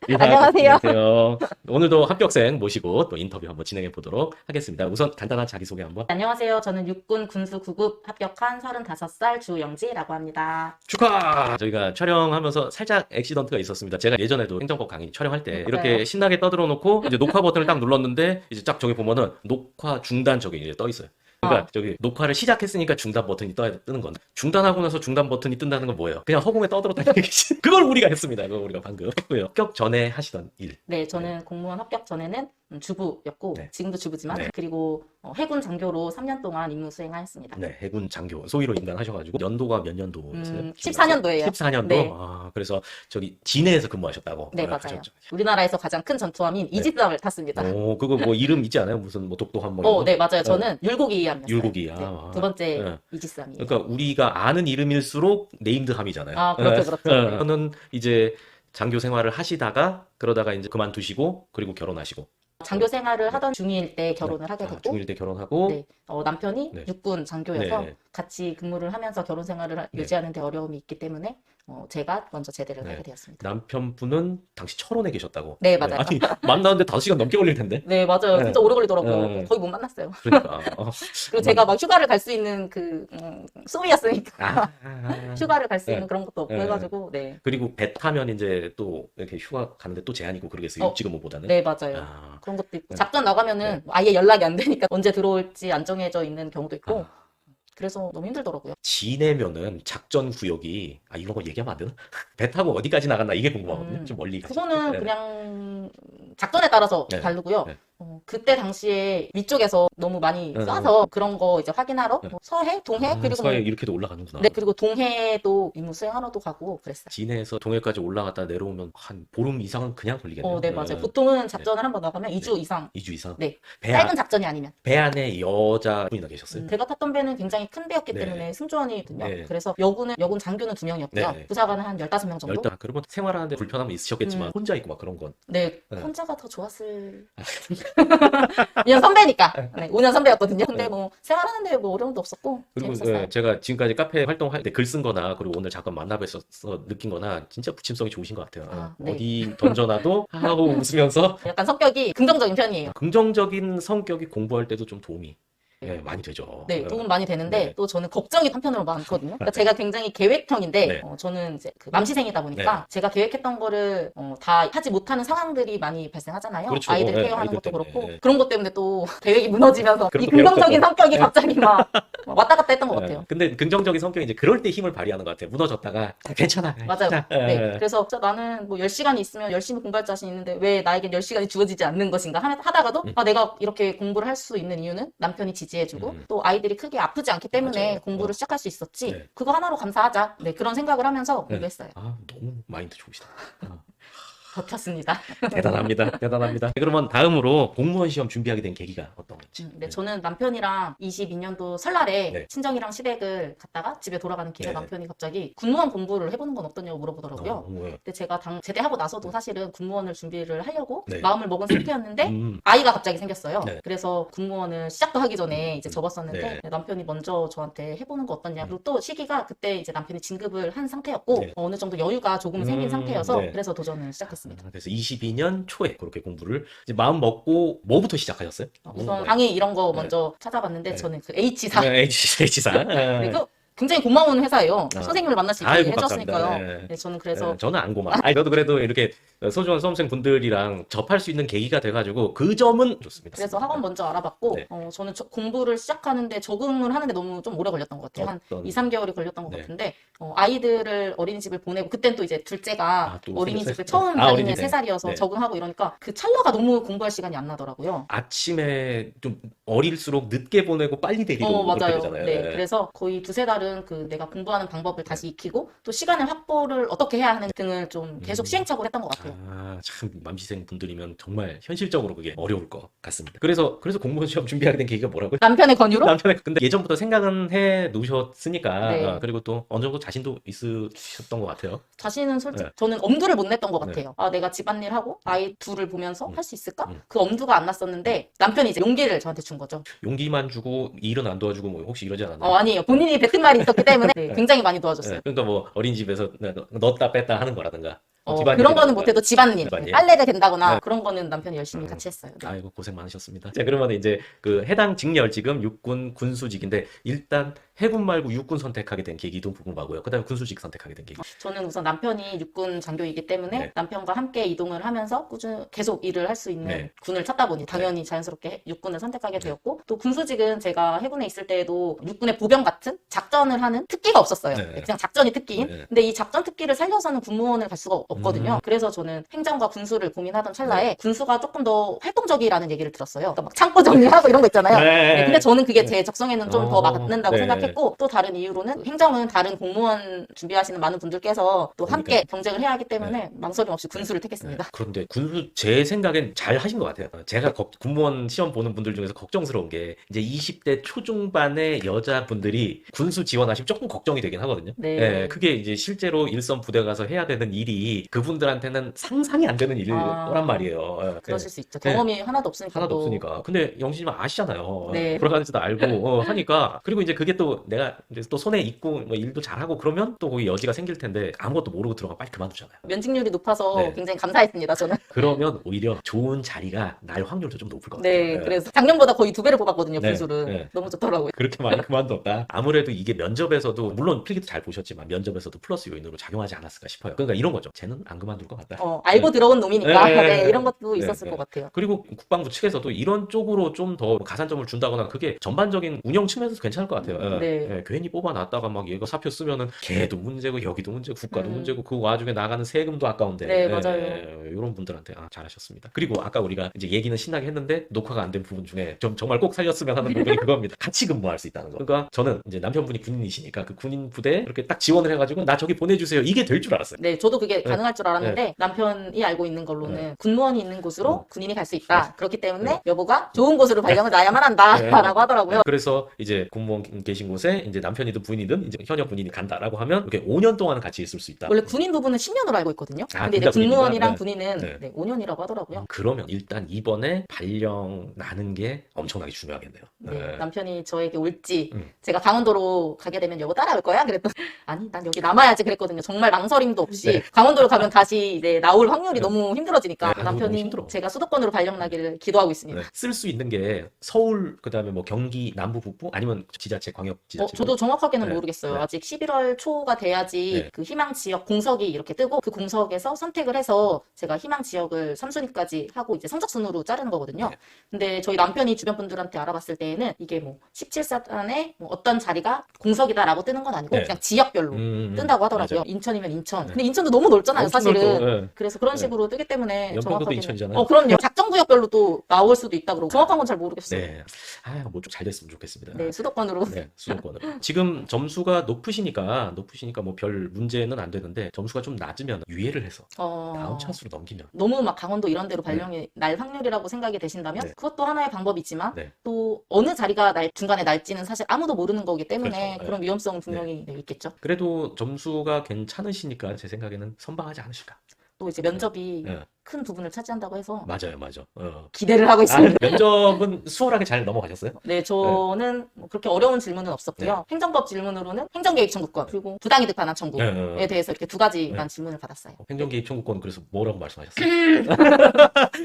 안녕하세요. 안녕하세요. 오늘도 합격생 모시고 또 인터뷰 한번 진행해 보도록 하겠습니다. 우선 간단한 자기소개 한번. 안녕하세요. 저는 육군 군수 9급 합격한 35살 주영지라고 합니다. 축하! 저희가 촬영하면서 살짝 액시던트가 있었습니다. 제가 예전에도 행정법 강의 촬영할 때 이렇게 신나게 떠들어 놓고 이제 녹화 버튼을 딱 눌렀는데 이제 딱 저기 보면은 녹화 중단 저기 이제 떠 있어요. 그러니까 저기 녹화를 시작했으니까 중단 버튼이 뜨는 건데 중단하고 나서 중단 버튼이 뜬다는 건 뭐예요? 그냥 허공에 떠들었다는 얘기지. 그걸 우리가 했습니다. 그걸 우리가 방금 했고요. 합격 전에 하시던 일. 네, 저는 공무원 합격 전에는 주부였고 네. 지금도 주부지만 네. 그리고 해군 장교로 3년 동안 임무 수행하였습니다. 네, 해군 장교 소위로 임관하셔가지고 연도가 몇 년도였어요? 14년도예요. 14년도? 네. 아, 그래서 저기 진해에서 근무하셨다고? 네, 아, 맞아요. 하셨죠. 우리나라에서 가장 큰 전투함인 이지스함을 탔습니다. 오, 그거 뭐 이름 있지 않아요? 무슨 뭐 독도함 뭐 이런 거? 네, 맞아요. 저는 율곡이함이었어요. 율곡이. 네, 아, 두 번째 네. 이지스함이에요. 그러니까 우리가 아는 이름일수록 네임드함이잖아요. 아, 그렇죠, 그렇죠. 저는 이제 장교 생활을 하시다가 그러다가 이제 그만두시고 그리고 결혼하시고 장교 생활을 하던 중일 때 결혼을 하게 됐고 중일 때 결혼하고 네, 남편이 네. 육군 장교여서 네. 같이 근무를 하면서 결혼 생활을 네. 유지하는 데 어려움이 있기 때문에 제가 먼저 제대를 네. 하게 되었습니다. 남편분은 당시 철원에 계셨다고? 네, 맞아요. 아니, 만나는데 5시간 넘게 걸릴 텐데? 네, 맞아요. 네. 진짜 오래 걸리더라고요. 네. 거의 못 만났어요. 그러니까. 그리고 제가 막 휴가를 갈 수 있는 소위였으니까 아, 휴가를 갈 수 네. 있는 그런 것도 없고 네. 해가지고 네, 그리고 배 타면 이제 또 이렇게 휴가 가는데 또 제한이고 그러겠어요. 어, 육지근무보다는. 네, 맞아요. 아, 그런 것도 있고 네. 작전 나가면은 아예 연락이 안 되니까 언제 들어올지 안 정해져 있는 경우도 있고 아, 그래서 너무 힘들더라고요. 진해면은 작전 구역이 이런 거 얘기하면 안 되나? 배 타고 어디까지 나갔나 이게 궁금하거든요. 좀 멀리 가죠. 그거는 네. 그냥 작전에 따라서 네. 다르고요. 네. 그때 당시에 위쪽에서 너무 많이 네. 쏴서 그런 거 이제 확인하러 네. 뭐 서해, 동해 그리고 서해 이렇게도 올라가는구나. 네, 그리고 동해도 임무 수행하러도 가고 그랬어요. 진해에서 동해까지 올라갔다 내려오면 한 보름 이상은 그냥 걸리겠네요. 네, 맞아요. 보통은 작전을 한번 나가면 2주 이상. 2주 이상. 네. 배, 짧은 작전이 아니면. 배 안에 여자분이나 계셨어요? 제가 탔던 배는 굉장히 큰 배였기 네. 때문에 승조원이거든요. 네. 그래서 여군 장교는 2명이었고요. 네. 부사관은 한 15명 정도? 열다 그러면 생활하는데 불편함이 있으셨겠지만 혼자 있고 막 그런 건. 네, 네. 혼자가 더 좋았을. 2년 선배니까. 네, 5년 선배였거든요. 근데 네. 뭐 생활하는데 뭐 어려움도 없었고 그리고 재밌었어요. 제가 지금까지 카페 활동할 때 글 쓴 거나 그리고 오늘 잠깐 만나뵈서 느낀 거나 진짜 부침성이 좋으신 것 같아요. 네. 어디 던져놔도 하고 웃으면서 약간 성격이 긍정적인 편이에요. 긍정적인 성격이 공부할 때도 좀 도움이 많이 되죠. 네, 도움 많이 되는데 네. 또 저는 걱정이 한편으로 많거든요. 그러니까 제가 굉장히 계획형인데 네. 저는 이제 그 mam시생이다 보니까 제가 계획했던 거를 다 하지 못하는 상황들이 많이 발생하잖아요. 그렇죠. 아이들 네, 케어하는 아이들 것도 때문에. 그렇고 네. 그런 것 때문에 또 계획이 무너지면서 그럼 이 또 긍정적인 괴롭겠다. 성격이 갑자기 막 왔다 갔다 했던 것 같아요. 근데 긍정적인 성격이 이제 그럴 때 힘을 발휘하는 것 같아요. 무너졌다가 괜찮아. 맞아요. 자, 네. 그래서 진짜 나는 뭐 10시간이 있으면 열심히 공부할 자신 있는데 왜 나에겐 10시간이 주어지지 않는 것인가 하다가도 내가 이렇게 공부를 할 수 있는 이유는 남편이 지지해주고 또 아이들이 크게 아프지 않기 때문에 맞아요. 공부를 시작할 수 있었지. 네. 그거 하나로 감사하자. 네, 그런 생각을 하면서 네. 공부했어요. 너무 마인드 좋으시다. 버텼습니다. 대단합니다. 대단합니다. 그러면 다음으로 공무원 시험 준비하게 된 계기가 어떤 건지. 네, 저는 남편이랑 22년도 설날에 네. 친정이랑 시댁을 갔다가 집에 돌아가는 길에 네. 남편이 갑자기 군무원 공부를 해보는 건 어떠냐고 물어보더라고요. 근데 제가 제대하고 나서도 사실은 군무원을 준비를 하려고 네. 마음을 먹은 상태였는데 음, 아이가 갑자기 생겼어요. 네. 그래서 군무원을 시작도 하기 전에 이제 접었었는데 네. 남편이 먼저 저한테 해보는 거 어떠냐. 그리고 또 시기가 그때 이제 남편이 진급을 한 상태였고 네. 어느 정도 여유가 조금 생긴 상태여서 네. 그래서 도전을 시작했습니다. 그래서 22년 초에 그렇게 공부를 이제 마음 먹고 뭐부터 시작하셨어요? 우선 강의 이런 거 네. 먼저 찾아봤는데 네. 저는 그 H사 H사. 그리고 굉장히 고마운 회사예요. 아. 선생님을 만날 수 있게 아이고, 해줬으니까요. 감사합니다. 네, 저는 그래서 저는 안 고마워. 너도 그래도 이렇게 소중한 수험생 분들이랑 접할 수 있는 계기가 돼가지고 그 점은 좋습니다. 그래서 학원 먼저 알아봤고 네. 저는 공부를 시작하는데 적응을 하는데 너무 좀 오래 걸렸던 것 같아요. 한 2, 3개월이 걸렸던 것 네. 같은데 아이들을 어린이집을 보내고 그땐 또 이제 둘째가 또 어린이집을 생겼어요? 처음 아, 다니는 어린이집. 3살이어서 네. 적응하고 이러니까 그 찰나가 너무 공부할 시간이 안 나더라고요. 아침에 좀 어릴수록 늦게 보내고 빨리 데리고 그렇게 맞아요. 되잖아요. 네, 그래서 거의 2~3달은 그 내가 공부하는 방법을 다시 익히고 또 시간을 확보를 어떻게 해야 하는 등을 좀 계속 시행착오를 했던 것 같아요. 참 mam시생 분들이면 정말 현실적으로 그게 어려울 것 같습니다. 그래서 공무원 시험 준비하게 된 계기가 뭐라고요? 남편의 권유로? 남편의 근데 예전부터 생각은 해 놓으셨으니까 네. 그리고 또 어느 정도 자신도 있으셨던 것 같아요. 자신은 솔직히 네. 저는 엄두를 못 냈던 것 네. 같아요. 내가 집안일 하고 아이 둘을 보면서 할 수 있을까? 음. 그 엄두가 안 났었는데 남편이 이제 용기를 저한테 준 거죠. 용기만 주고 일은 안 도와주고 뭐 혹시 이러지 않았나요? 아니에요. 본인이 뱉은 말이 있었기 때문에 굉장히 많이 도와줬어요. 그러니까 뭐 어린이집에서 넣었다 뺐다 하는 거라든가 집안일이나 그런 거는 못해도 집안일, 집안일. 빨래를 된다거나 네. 그런 거는 남편이 열심히 같이 했어요. 네. 아이고 고생 많으셨습니다. 자 그러면 이제 그 해당 직렬 지금 육군 군수직인데 일단 해군 말고 육군 선택하게 된 계기도 궁금하고요. 그다음에 군수직 선택하게 된 계기. 저는 우선 남편이 육군 장교이기 때문에 네. 남편과 함께 이동을 하면서 계속 일을 할 수 있는 네. 군을 찾다 보니 당연히 자연스럽게 육군을 선택하게 되었고, 또 군수직은 제가 해군에 있을 때에도 육군의 보병 같은 작전을 하는 특기가 없었어요. 네. 그냥 작전이 특기인. 네. 근데 이 작전 특기를 살려서는 군무원을 갈 수가 없거든요. 그래서 저는 행정과 군수를 고민하던 찰나에 군수가 조금 더 활동적이라는 얘기를 들었어요. 그러니까 막 창고 정리하고 이런 거 있잖아요. 네. 근데 저는 그게 제 적성에는 좀 더 맞는다고 네. 생각했고, 또 다른 이유로는 행정은 다른 공무원 준비하시는 많은 분들께서 또 함께 경쟁을 해야 하기 때문에 망설임 없이 군수를 택했습니다. 그런데 군수 제 생각엔 잘 하신 것 같아요. 제가 군무원 시험 보는 분들 중에서 걱정스러운 게 이제 20대 초중반의 여자분들이 군수 지원하시면 조금 걱정이 되긴 하거든요. 네. 예, 그게 이제 실제로 일선 부대 가서 해야 되는 일이 그분들한테는 상상이 안 되는 일이란 말이에요. 예. 그러실 수 있죠. 경험이 하나도 없으니까. 하나도 또. 없으니까. 근데 영신님은 아시잖아요. 네. 돌아가는지도 알고 하니까. 그리고 이제 그게 또 내가 이제 또 손에 있고 뭐 일도 잘하고 그러면 또 거기 여지가 생길 텐데 아무것도 모르고 들어가 빨리 그만두잖아요. 면직률이 높아서 네. 굉장히 감사했습니다, 저는. 그러면 오히려 좋은 자리가 날 확률도 좀 높을 것 같아요. 네, 예. 그래서 작년보다 거의 2배를 뽑았거든요, 네, 군수를. 네. 너무 좋더라고요. 그렇게 많이 그만뒀다. 아무래도 이게 면접에서도 물론 필기도 잘 보셨지만 면접에서도 플러스 요인으로 작용하지 않았을까 싶어요. 그러니까 이런 거죠. 쟤는 안 그만둘 것 같다. 알고 들어온 놈이니까. 네, 네, 네, 이런 것도 네, 있었을 네. 것 같아요. 그리고 국방부 측에서도 이런 쪽으로 좀 더 가산점을 준다거나 그게 전반적인 운영 측면에서 괜찮을 것 같아요. 네. 예, 괜히 뽑아놨다가 막 얘가 사표 쓰면은 걔도 문제고 여기도 문제고 국가도 음. 문제고 그 와중에 나가는 세금도 아까운데. 네, 맞아요. 이런 분들한테 잘하셨습니다. 그리고 아까 우리가 이제 얘기는 신나게 했는데 녹화가 안 된 부분 중에 정말 꼭 살렸으면 하는 부분이 그겁니다. 같이 근무할 수 있다는 거. 그러니까 저는 이제 남편분이 군인이시니까 그 군인 부대에 이렇게 딱 지원을 해가지고 나 저기 보내주세요. 이게 될 줄 알았어요. 네, 저도 그게 가능할 줄 알았는데 남편이 알고 있는 걸로는 군무원이 있는 곳으로 군인이 갈 수 있다. 그렇기 때문에 여보가 좋은 곳으로 발령을 놔야만 한다라고 하더라고요. 그래서 이제 군무원 계신 곳에 이제 남편이든 부인이든 이제 현역 군인이 간다라고 하면 이렇게 5년 동안은 같이 있을 수 있다. 원래 군인 부분은 10년으로 알고 있거든요. 근데 이제 둘 다 군인이구나. 군무원이랑 네. 군인은 네. 5년이라고 하더라고요. 그러면 일단 이번에 발령 나는 게 엄청나게 중요하겠네요. 네, 남편이 저에게 올지 음. 제가 강원도로 가게 되면 여보 따라올 거야? 그랬더니 아니 난 여기 남아야지 그랬거든요. 정말 망설임도 없이 네. 강원도로 가면 다시 이제 나올 확률이 너무 힘들어지니까 네, 너무 남편이 힘들어. 제가 수도권으로 발령 나기를 기도하고 있습니다. 쓸 수 있는 게 서울 그다음에 뭐 경기 남부 북부 아니면 지자체 광역 지자체. 저도 정확하게는 네. 모르겠어요. 네. 아직 11월 초가 돼야지 네. 그 희망 지역 공석이 이렇게 뜨고 그 공석에서 선택을 해서 제가 희망 지역을 3순위까지 하고 이제 성적순으로 자르는 거거든요. 네. 근데 저희 남편이 주변 분들한테 알아봤을 때에는 이게 뭐 17사단에 뭐 어떤 자리가 공석이다라고 뜨는 건 아니고 네. 그냥 지역별로 뜬다고 하더라고요. 맞아요. 인천이면 인천. 네. 근데 인천도 너무 넓잖아요, 엄청 사실은. 넓고, 네. 그래서 그런 네. 식으로 뜨기 때문에 연평도도 정확하게는 인천이잖아요. 그럼요. 작전구역별로 또 나올 수도 있다 그러고 정확한 건 잘 모르겠어요. 네. 뭐 좀 잘 됐으면 좋겠습니다. 네, 수도권으로. 네, 수도권으로. 지금 점수가 높으시니까 뭐 별 문제는 안 되는데 점수가 좀 낮으면 유예를 해서 다음 찬스로 넘기면. 너무 막 강원도 이런 데로 발령이 날 확률이라고 생각이 되신다면 네. 그것도 하나의 방법이지만 네. 또 어느 자리가 중간에 날지는 사실 아무도 모르는 거기 때문에 그렇죠. 그런 위험성은 분명히 있겠죠. 그래도 점수가 괜찮으시니까 제 생각에는 선방하지 않으실까. 또 이제 면접이 네. 큰 부분을 차지한다고 해서 맞아. 기대를 하고 있습니다. 면접은 수월하게 잘 넘어가셨어요? 네, 저는 뭐 그렇게 어려운 질문은 없었고요. 네. 행정법 질문으로는 행정개입 청구권 그리고 부당이득 반환 청구에 대해서 이렇게 두 가지만 질문을 받았어요. 행정개입 청구권 그래서 뭐라고 말씀하셨어요?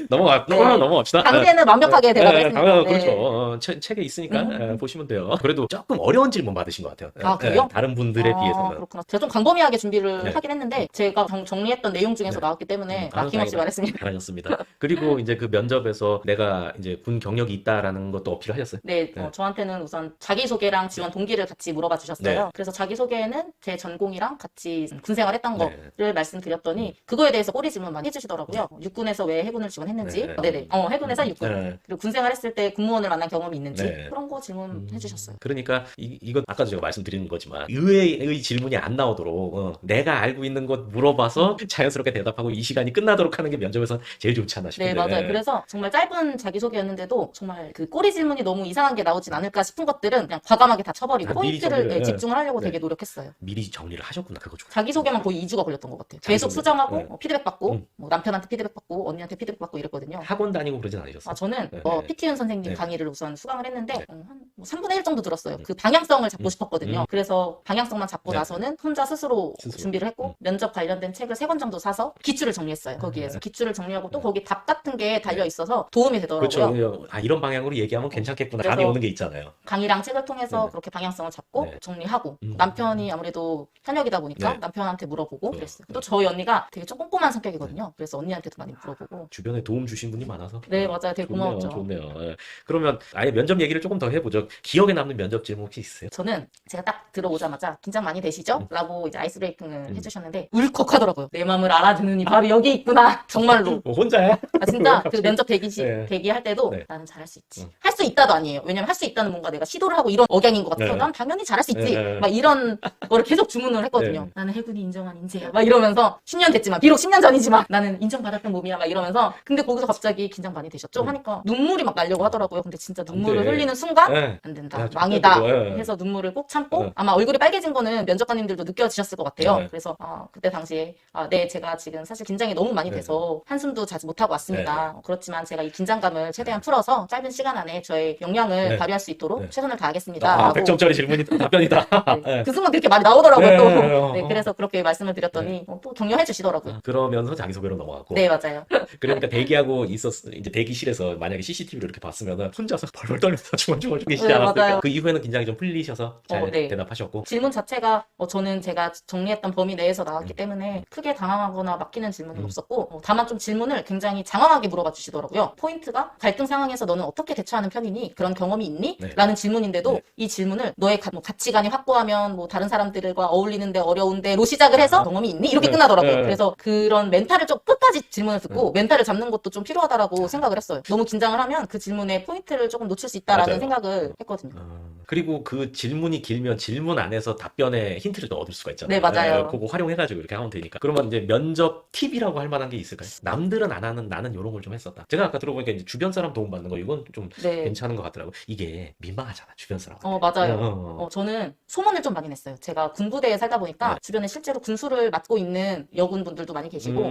넘어갑시다. 네. 넘어갑시다. 당시에는 완벽하게 대답했습니다. 그렇죠. 책에 있으니까 보시면 돼요. 그래도 조금 어려운 질문 받으신 것 같아요. 아, 그래요? 다른 분들에 비해서는. 그렇구나. 제가 좀 광범위하게 준비를 네. 하긴 했는데 제가 정리했던 내용 중에서 나왔기 때문에 아낌없이 말했습니다. 잘하셨습니다. 그리고 이제 그 면접에서 내가 이제 군 경력이 있다라는 것도 어필하셨어요? 네, 저한테는 우선 자기소개랑 지원 동기를 같이 물어봐 주셨어요. 네. 그래서 자기소개에는 제 전공이랑 같이 군생활 했던 네. 거를 말씀드렸더니 그거에 대해서 꼬리 질문 많이 해주시더라고요. 육군에서 왜 해군을 지원했는지, 네. 해군에서 육군. 네. 그리고 군생활 했을 때 군무원을 만난 경험이 있는지 네. 그런 거 질문해 주셨어요. 그러니까 이건 아까도 제가 말씀드리는 거지만 의외의 질문이 안 나오도록 내가 알고 있는 것 물어봐서 자연스럽게 대답하고 이 시간이 끝나도록 하는 게 면접에서 제일 좋지 않나 싶은데. 네, 맞아요. 그래서 정말 짧은 자기소개였는데도 정말 그 꼬리 질문이 너무 이상한 게 나오진 않을까 싶은 것들은 그냥 과감하게 다 쳐버리고 미리 포인트를 정리를, 예. 집중을 하려고 네. 되게 노력했어요. 미리 정리를 하셨구나. 그거 좋아. 자기소개만 거의 2주가 걸렸던 것 같아요. 계속 자기소개. 수정하고 네. 피드백 받고 음. 뭐 남편한테 피드백 받고 언니한테 피드백 받고 이랬거든요. 학원 다니고 그러진 않으셨어요? 아, 저는 네. 피티윤 선생님 네. 강의를 우선 수강을 했는데 네. 한 3분의 1 정도 들었어요. 그 방향성을 잡고 싶었거든요. 음. 그래서 방향성만 잡고 네. 나서는 혼자 스스로 준비를 했고 면접 관련된 책을 3권 정도 사서 기출을 정리했어요. 거기에서 기출을 정리하고 또 거기 답 같은 게 달려 있어서 도움이 되더라고요. 그렇죠. 아, 이런 방향으로 얘기하면 괜찮겠구나. 감이 그래서 오는 게 있잖아요. 강의랑 책을 통해서 네. 그렇게 방향성을 잡고 네. 정리하고 남편이 아무래도 현역이다 보니까 네. 남편한테 물어보고 네. 그랬어요. 또 저희 언니가 되게 좀 꼼꼼한 성격이거든요. 그래서 언니한테도 많이 물어보고. 주변에 도움 주신 분이 많아서. 네, 맞아요. 되게 고마웠죠. 좋네요. 예. 그러면 아예 면접 얘기를 조금 더 해보죠. 기억에 남는 면접 질문 혹시 있으세요? 저는 제가 딱 들어오자마자 긴장 많이 되시죠? 라고 이제 아이스 브레이킹을 해주셨는데 울컥하더라고요. 내 마음을 알아주느니 바로 여기 있구나. 정말로. 뭐 혼자야? 아, 진짜 그 갑자기? 면접 네. 대기할 때도 네. 나는 잘할 수 있지. 할 수 있다도 아니에요. 왜냐면 할 수 있다는 뭔가 내가 시도를 하고 이런 억양인 것 같아서 네. 난 당연히 잘할 수 있지. 네. 막 이런 거를 계속 주문을 했거든요. 네. 나는 해군이 인정한 인재야. 막 이러면서 10년 됐지만 비록 10년 전이지만 나는 인정받았던 몸이야. 막 이러면서 근데 거기서 갑자기 긴장 많이 되셨죠? 하니까 눈물이 막 나려고 하더라고요. 근데 진짜 눈물을 돼. 흘리는 순간 네. 안 된다. 야, 좀 망이다. 빨리 들어. 예. 해서 눈물을 꼭 참고 예. 아마 얼굴이 빨개진 거는 면접관님들도 느껴지셨을 것 같아요. 네. 그래서 그때 당시에 네, 제가 지금 사실 긴장이 너무 많이 네. 돼서 한숨도 자주 못하고 왔습니다. 그렇지만 제가 이 긴장감을 최대한 풀어서 짧은 시간 안에 저의 역량을 네. 발휘할 수 있도록 네. 최선을 다하겠습니다. 아, 라고 100점짜리 질문이 답변이다. 네. 예. 그 순간 그렇게 말이 나오더라고요. 네, 또. 네, 네. 네, 그래서 그렇게 말씀을 드렸더니 또 격려해 주시더라고요. 그러면서 자기소개로 넘어갔고. 네, 맞아요. 그러니까 대기하고 이제 대기실에서 만약에 CCTV를 이렇게 봤으면 혼자서 벌벌 떨면서 중얼중얼 계시지 네, 않았을까? 맞아요. 그 이후에는 긴장이 좀 풀리셔서 잘 네. 대답하셨고. 질문 자체가 저는 제가 정리했던 범위 내에서 나왔기 때문에 크게 당황하거나 막히는 질문은 없었고 다만 좀 질문을 굉장히 장황하게 물어봐 주시더라고요. 포인트가 갈등 상황에서 너는 어떻게 대처하는 편이니? 그런 경험이 있니? 네. 라는 질문인데도 네. 이 질문을 너의 가치관이 확고하면 뭐 다른 사람들과 어울리는데 어려운데로 시작을 해서 경험이 있니? 이렇게 네. 끝나더라고요. 네. 그래서 그런 멘탈을 좀 끝까지 질문을 듣고 멘탈을 잡는 것도 좀 필요하다라고 생각을 했어요. 너무 긴장을 하면 그 질문에 포인트를 조금 놓칠 수 있다라는 맞아요. 생각을 했거든요. 그리고 그 질문이 길면 질문 안에서 답변에 힌트를 또 얻을 수가 있잖아요. 네, 맞아요. 그거 활용해가지고 이렇게 하면 되니까. 그러면 이제 면접 팁이라고 할 만한 게 있을까요? 남들은 안 하는 나는 이런 걸 좀 했었다. 제가 아까 들어보니까 이제 주변 사람 도움받는 거 이건 좀 네. 괜찮은 것 같더라고. 이게 민망하잖아, 주변 사람. 맞아요. 저는 소문을 좀 많이 냈어요. 제가 군부대에 살다 보니까 네. 주변에 실제로 군수를 맡고 있는 여군분들도 많이 계시고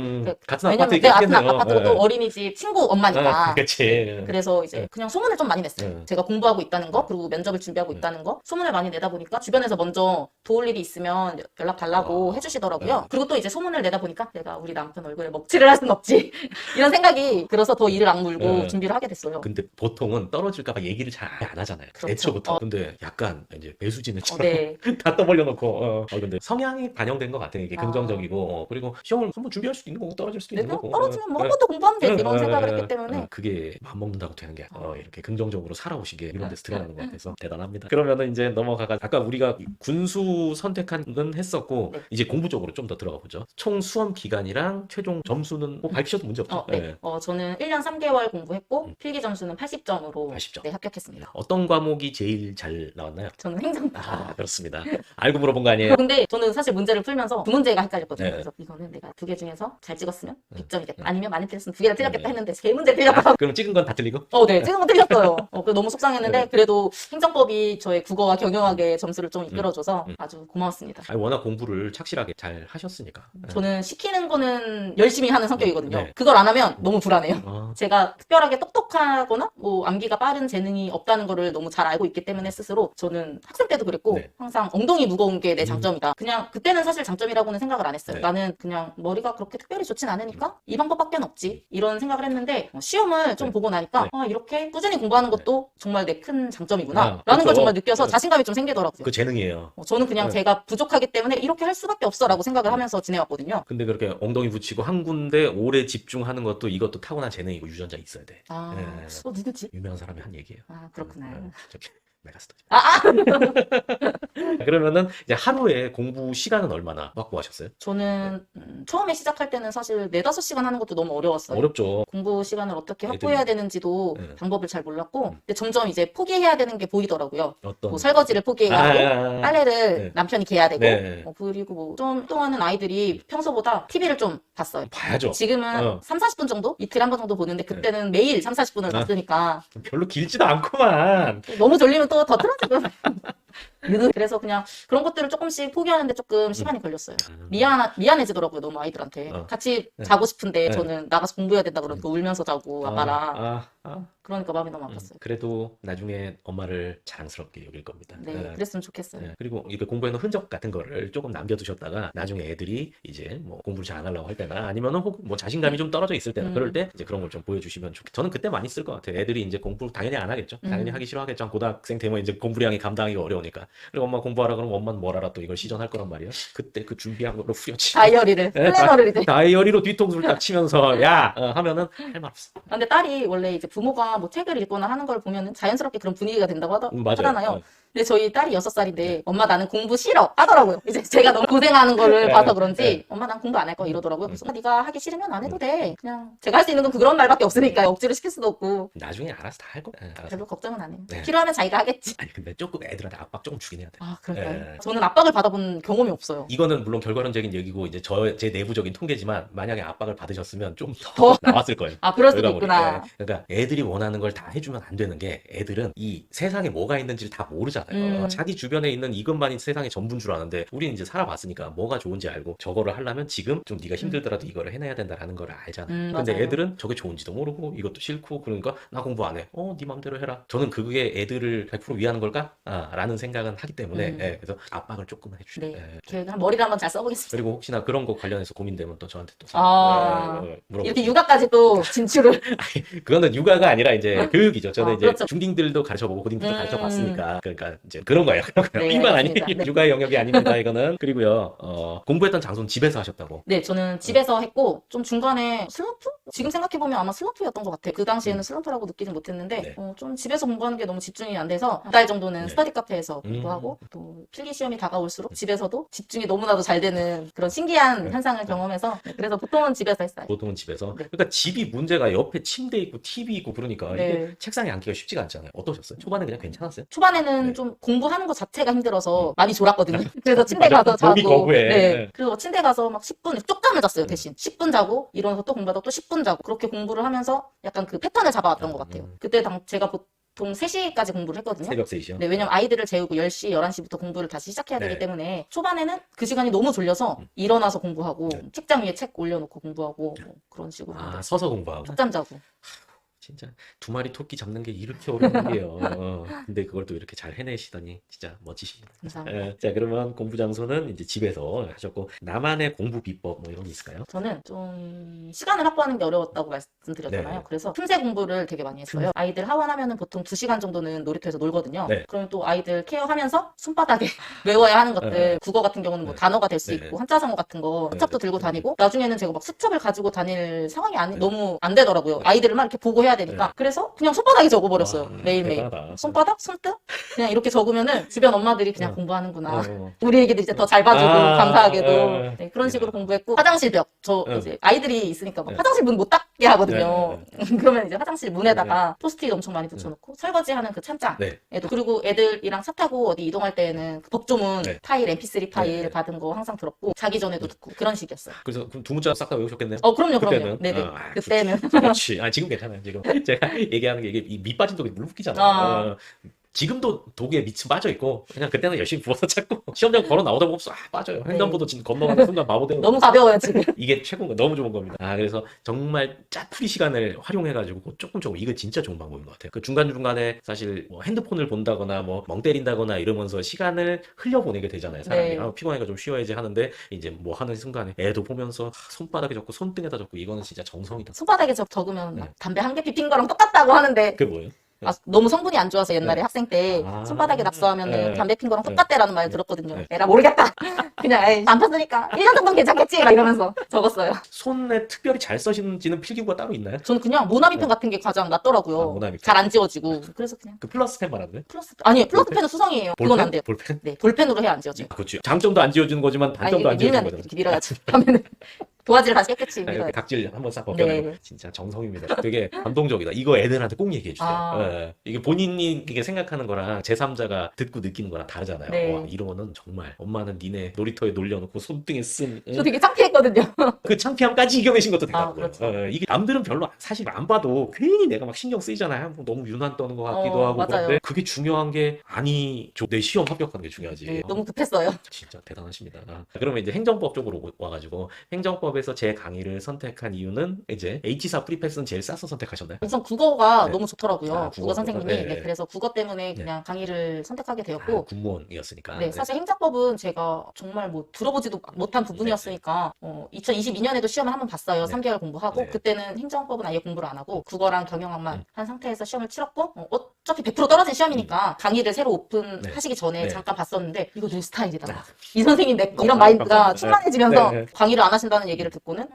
같은 왜냐면 아파트에 같은 계시겠네요. 아파트고 네. 또 어린이집 친구 엄마니까. 그렇지. 그래서 이제 네. 그냥 소문을 좀 많이 냈어요. 네. 제가 공부하고 있다는 거, 그리고 면접을 준비하고 있다는 거, 소문을 많이 내다 보니까 주변에서 먼저 도울 일이 있으면 연락 달라고 해주시더라고요. 네. 그리고 또 이제 소문을 내다 보니까 내가 우리 남편 얼굴에 먹칠을 할 순 없지. 이런 생각이 들어서 더 이를 악물고 네. 준비를 하게 됐어요. 근데 보통은 떨어질까봐 얘기를 잘 안 하잖아요. 그렇죠. 애초부터. 근데 약간 이제 배수진을 네. 다 떠벌려놓고. 근데 성향이 반영된 것 같아요. 이게 아. 긍정적이고. 그리고 시험을 한번 준비할 수도 있는 거고 떨어질 수도 네, 있는 그냥 거고. 떨어지면 뭐 한 번 더 공부하면 되지 이런 생각을 했기 때문에 그게 맘먹는다고 되는 게 이렇게 긍정적으로 살아오시게 이런 데서 드러나는 것 같아서 대단합니다. 그러면은 이제 넘어가가 아까 우리가 군수 선택한 건 했었고 네. 이제 공부 쪽으로 좀 더 들어가 보죠. 총 수험 기간이랑 최종 점수는 뭐 밝히셔도 문제 없죠. 네. 저는 1년 3개월 공부했고 필기 점수는 80점으로 80점. 네, 합격했습니다. 어떤 과목이 제일 잘 나왔나요? 저는 행정과. 그렇습니다. 알고 물어본 거 아니에요? 근데 저는 사실 문제를 풀면서 두 문제가 헷갈렸거든요. 네. 그래서 이거는 내가 두 개 중에서 잘 찍었으면 100점이겠다. 아니면 많이 틀렸으면 두 개를 틀렸겠다 했는데 세 문제 틀렸다. 그럼 찍은 건 다 틀리고? 네. 찍은 거 틀렸어요. 그래서 너무 속상했는데 네. 그래도 행정법이 저의 국어와 경영학의 점수를 좀 이끌어줘서 아주 고마웠습니다. 아니, 워낙 공부를 착실하게 잘 하셨으니까. 저는 시키는 거는 열심히 하는 성격이거든요. 네. 그걸 안 하면 너무 불안해요. 아, 제가 특별하게 똑똑하거나 뭐 암기가 빠른 재능이 없다는 거를 너무 잘 알고 있기 때문에 스스로 저는 학생 때도 그랬고 네. 항상 엉덩이 무거운 게 내 장점이다. 그냥 그때는 사실 장점이라고는 생각을 안 했어요. 네. 나는 그냥 머리가 그렇게 특별히 좋진 않으니까 이 방법밖에 없지. 이런 생각을 했는데 시험을 좀 네. 보고 나니까 네. 이렇게 꾸준히 공부하는 것도 정말 내 큰 장점이구나. 아, 라는 걸 그렇죠. 정말 느껴서 네. 자신감이 좀 생기더라고요. 그 재능이에요. 저는 그냥 네. 제가 부족하기 때문에 이렇게 할 수밖에 없어 라고 생각을 하면서 지내왔거든요. 근데 그렇게 엉덩이 붙이고 한 군데 오래 집중하는 것도 이것도 타고난 재능이고 유전자 있어야 돼. 네. 누구지? 유명한 사람이 한 얘기예요. 그렇구나. 저기 메가스터디. 아, 아! 그러면은 이제 하루에 공부 시간은 얼마나 확보하셨어요? 저는 처음에 시작할 때는 사실 4-5시간 하는 것도 너무 어려웠어요. 어렵죠. 공부 시간을 어떻게 애들이- 확보해야 되는지도 네. 방법을 잘 몰랐고 음. 근데 점점 이제 포기해야 되는 게 보이더라고요. 어떤 뭐 설거지를 포기해야 하고 빨래를 네. 남편이 개야 되고 네. 그리고 뭐 좀 동안은 아이들이 평소보다 TV를 좀 봤어요. 봐야죠. 지금은 3-40분 정도? 이틀에 한 번 정도 보는데 그때는 매일 3-40분을 아. 봤으니까 별로 길지도 않구만. 너무 졸리면 또 더 틀어지고 그래서 그냥 그런 것들을 조금씩 포기하는데 조금 시간이 걸렸어요. 미안해지더라고요, 너무 아이들한테. 어. 같이 네. 자고 싶은데 네. 저는 나가서 공부해야 된다 그러니까 울면서 자고 아빠랑. 그러니까 마음이 너무 아팠어요. 그래도 나중에 엄마를 자랑스럽게 여길 겁니다. 네, 네. 그랬으면 좋겠어요. 네. 그리고 이렇게 공부해놓은 흔적 같은 거를 조금 남겨두셨다가 나중에 애들이 이제 뭐 공부를 잘 안 하려고 할 때나 아니면은 혹은 뭐 자신감이 좀 떨어져 있을 때나 그럴 때 이제 그런 걸 좀 보여주시면 좋겠어요. 저는 그때 많이 쓸 것 같아요. 애들이 이제 공부를 당연히 안 하겠죠. 당연히 하기 싫어하겠죠. 고등학생 되면 이제 공부량이 감당하기 어려우니까. 그리고 엄마 공부하라 그러면 엄마는 뭘 알아 또 이걸 시전할 거란 말이에요. 그때 그 준비한 걸로 후려치고 다이어리를, 플래너를 이제. 다이어리로 뒤통수를 딱 치면서 야 하면은 할 말 없어. 근데 딸이 원래 이제 부모가 뭐 책을 읽거나 하는 걸 보면은 자연스럽게 그런 분위기가 된다고 맞아요. 하잖아요. 근데 저희 딸이 6살인데 엄마 나는 공부 싫어 하더라고요. 이제 제가 너무 고생하는 거를 네, 봐서 그런지 네. 엄마 난 공부 안 할 거야 이러더라고요. 그래서 네가 하기 싫으면 안 해도 돼. 그냥 제가 할 수 있는 건 그런 말밖에 없으니까 억지로 시킬 수도 없고 나중에 알아서 다 할 거. 알아서. 별로 걱정은 안 해요. 네. 필요하면 자기가 하겠지. 아니 근데 조금 애들한테 압박 조금 주긴 해야 돼. 아 그럴까요? 네. 저는 압박을 받아본 경험이 없어요. 이거는 물론 결과론적인 얘기고 이제 제 내부적인 통계지만 만약에 압박을 받으셨으면 좀 더? 더 나왔을 거예요. 아 그럴 수도 결과물이. 있구나. 네. 그러니까 애들이 원하는 걸 다 해주면 안 되는 게 애들은 이 세상에 뭐가 있는지를 다 모르잖아요. 자기 주변에 있는 이것만이 세상의 전부인 줄 아는데 우리는 이제 살아봤으니까 뭐가 좋은지 알고 저거를 하려면 지금 좀 네가 힘들더라도 이거를 해내야 된다라는 걸 알잖아요. 근데 맞아요. 애들은 저게 좋은지도 모르고 이것도 싫고 그러니까 나 공부 안 해. 네 맘대로 해라. 저는 그게 애들을 100% 위하는 걸까? 라는 생각은 하기 때문에 예, 그래서 압박을 조금만 해주세요. 네. 예. 계획 머리를 한번 잘 써보겠습니다. 그리고 혹시나 그런 거 관련해서 고민되면 또 저한테 또 물어보세요. 이렇게 육아까지 또 진출을. 그거는 육아가 아니라 이제 교육이죠. 저는 이제 그렇죠. 중딩들도 가르쳐보고 고딩들도 가르쳐봤으니까 그러니까 이제 그런 거예요. 그런 거예요. 네, 이만 아니 알겠습니다. 네. 육아의 영역이 아닙니다. 이거는 그리고요 공부했던 장소는 집에서 하셨다고. 네, 저는 집에서 했고, 좀 중간에 슬럼프? 지금 생각해보면 아마 슬럼프였던 것 같아요. 그 당시에는 슬럼프라고 느끼진 못했는데, 네. 좀 집에서 공부하는 게 너무 집중이 안 돼서, 한 달 정도는 네. 스터디 카페에서 공부하고, 또 필기 시험이 다가올수록 집에서도 집중이 너무나도 잘 되는 그런 신기한 현상을 경험해서, 네, 그래서 보통은 집에서 했어요. 보통은 집에서. 네. 그러니까 집이 문제가 옆에 침대 있고 TV 있고 그러니까 네. 이게 책상에 앉기가 쉽지가 않잖아요. 어떠셨어요? 초반에 그냥 괜찮았어요? 초반에는 네. 좀 공부하는 것 자체가 힘들어서 많이 졸았거든요. 그래서 침대 맞아. 가서 몸이 자고. 거부해. 네. 그래서 침대 가서 막 10분, 쪽잠을 잤어요, 대신. 10분 자고, 일어나서 또 공부하다 또 10분 자고. 그렇게 공부를 하면서 약간 그 패턴을 잡아왔던 것 같아요. 그때 제가 보통 3시까지 공부를 했거든요. 새벽 3시요? 네, 왜냐면 아이들을 재우고 10시, 11시부터 공부를 다시 시작해야 되기 네. 때문에 초반에는 그 시간이 너무 졸려서 일어나서 공부하고 책장 위에 책 올려놓고 공부하고 뭐 그런 식으로 서서 공부하고. 쪽잠 자고. 진짜 2마리 토끼 잡는 게 이렇게 어려운 일이에요. 근데 그걸 또 이렇게 잘 해내시다니 진짜 멋지십니다. 감사합니다. 자, 그러면 공부 장소는 이제 집에서 하셨고 나만의 공부 비법 뭐 이런 게 있을까요? 저는 좀 시간을 확보하는 게 어려웠다고 말씀드렸잖아요. 네. 그래서 틈새 공부를 되게 많이 했어요. 아이들 하원하면은 보통 2시간 정도는 놀이터에서 놀거든요. 네. 그럼 또 아이들 케어하면서 손바닥에 외워야 하는 것들, 네. 국어 같은 경우는 뭐 네. 단어가 될 수 네. 있고 한자성어 같은 거 네. 수첩도 들고 다니고 나중에는 제가 막 수첩을 가지고 다닐 상황이 네. 너무 안 되더라고요. 네. 아이들을 막 이렇게 보고 해야 되니까. 네. 그래서 그냥 손바닥에 적어버렸어요. 와, 매일매일. 대단하다. 손바닥? 손등? 그냥 이렇게 적으면은 주변 엄마들이 그냥 어. 공부하는구나. 어. 우리 애기들 이제 더 잘 봐주고 감사하게도 아. 네, 그런 식으로 공부했고 화장실 벽 저 응. 이제 아이들이 있으니까 막 네. 화장실 문 못 닫게 하거든요. 네, 그러면 이제 화장실 문에다가 포스트잇 엄청 많이 붙여놓고 설거지하는 그 찬장에도 네. 그리고 애들이랑 차 타고 어디 이동할 때에는 그 법조문 네. 파일 MP3 파일 네. 받은 거 항상 들었고 자기 전에도 듣고 그런 식이었어요. 그래서 그럼 두 문자 싹 다 외우셨겠네요? 그럼요. 그때는? 네네. 아, 그때는 그렇지. 지금 괜찮아요. 지금 제가 얘기하는 게 이게 밑 빠진 독이 물 붓기잖아요. 아. 지금도 독에 밑은 빠져 있고 그냥 그때는 열심히 부어서 찾고 시험장 걸어 나오다 보면 빠져요. 횡단보도 건너가는 순간 바보 되는 너무 가벼워요 지금. 이게 최고인 거 너무 좋은 겁니다. 그래서 정말 짜투리 시간을 활용해가지고 조금 이거 진짜 좋은 방법인 것 같아요. 그 중간중간에 사실 뭐 핸드폰을 본다거나 뭐 멍 때린다거나 이러면서 시간을 흘려보내게 되잖아요. 사람이 네. 피곤하니까 좀 쉬어야지 하는데 이제 뭐 하는 순간에 애도 보면서 손바닥에 적고 손등에다 적고 이거는 진짜 정성이다. 손바닥에 적으면 네. 막 담배 한 개 피핀 거랑 똑같다고 하는데 그게 뭐예요? 아, 너무 성분이 안 좋아서 옛날에 학생 때 아. 손바닥에 낙서하면은 네. 담배 핀 거랑 똑같대라는 말 네. 들었거든요. 네. 에라 모르겠다. 그냥 에이, 안 폈으니까 1년 정도는 괜찮겠지 막 이러면서 적었어요. 손에 특별히 잘 써지는 필기구가 따로 있나요? 저는 그냥 모나미펜 같은 게 가장 낫더라고요. 아, 모나미펜. 잘 안 지워지고. 그래서 그냥 그 플러스 펜 말하는 거예요? 플러스 아니에요. 플러스 펜은 수성이에요. 그건 안 돼요. 볼펜? 네, 볼펜으로 해야 안 지워져요. 그렇지. 장점도 안 지워주는 거지만 단점도 안 지워주는 밀면 거잖아. 이렇게 밀어야지. 그러면은 도화지를 다시 깨끗이 이렇게 밀어야지. 각질 한번 싹 벗겨내고 네. 진짜 정성입니다. 되게 감동적이다. 이거 애들한테 꼭 얘기해 주세요. 아. 예. 이게 본인이 이게 생각하는 거랑 제3자가 듣고 느끼는 거랑 다르잖아요. 네. 와, 이러면은 정말 엄마는 니네 놀이터에 놀려놓고 손등에 쓴 저 되게 창피했거든요. 그 창피함까지 이겨내신 것도 아, 대단한 그렇죠. 거예요. 이게 남들은 별로 사실 안 봐도 괜히 내가 막 신경 쓰이잖아요. 뭐 너무 유난 떠는 것 같기도 하고 맞아요. 그런데 그게 중요한 게 아니죠. 내 시험 합격하는 게 중요하지. 네, 너무 급했어요. 진짜 대단하십니다. 그러면 이제 행정법 쪽으로 와가지고 행정법에서 제 강의를 선택한 이유는 이제 H사 프리패스는 제일 싸서 선택하셨나요? 우선 국어가 네. 너무 좋더라고요. 아, 국어 선생님이. 네, 네, 네. 그래서 국어 때문에 그냥 강의를 선택하게 되었고, 군무원이었으니까. 네, 사실 행정법은 제가 정말 뭐 들어보지도 못한 부분이었으니까 2022년에도 시험을 한번 봤어요. 네. 3개월 공부하고 네. 그때는 행정법은 아예 공부를 안 하고 국어랑 경영학만 한 상태에서 시험을 치렀고 어차피 100% 떨어진 시험이니까 강의를 새로 오픈하시기 전에 네. 잠깐 봤었는데 이거 내 스타일이다. 이 선생님 내 거. 이런 마인드가 네. 충만해지면서 네. 강의를 안 하신다는 얘기를 듣고는